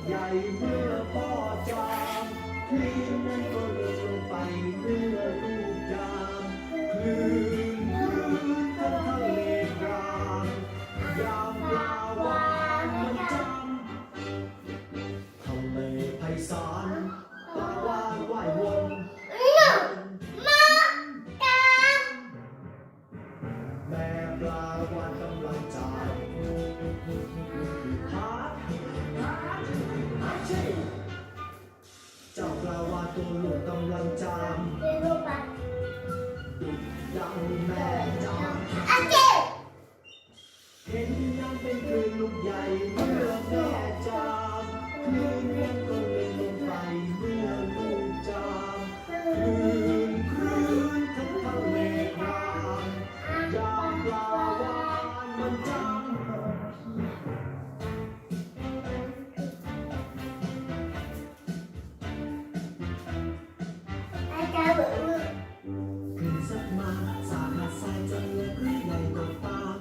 ใหญ่เมื่อพ่อจามคลื่นนั้นก็ลงไปเมื่อลูกจามคลื่นทั้งทะเลกลางยามปลาวานมันจำทะเลไพศาลปลาวานว่ายวนแม่ปลาวานกำลังจามเจ้าปลาวาฬตัวลูกกำลังจามดุดังแม่จามเห็นยังเป็นคลื่นลูกใหญ่เมื่อแม่จามคลื่นนั้นก็เลยลงไปเมื่อลูกจามคลื่นทั้งทะเลกลางยามปลาวาฬมันจามขึ้นสักมาสาหัสใส่จะเล็กหรือใหญ่ก็ตาม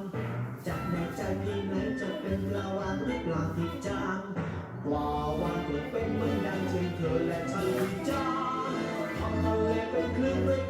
จากแน่ใจพี่ไหนจะเป็นปลาวาฬหรือปลาที่จางปลาวาฬก็เป็นเหมือนดังเช่นเธอและฉันที่จางทำทะเลเป็นคลื่นด้วย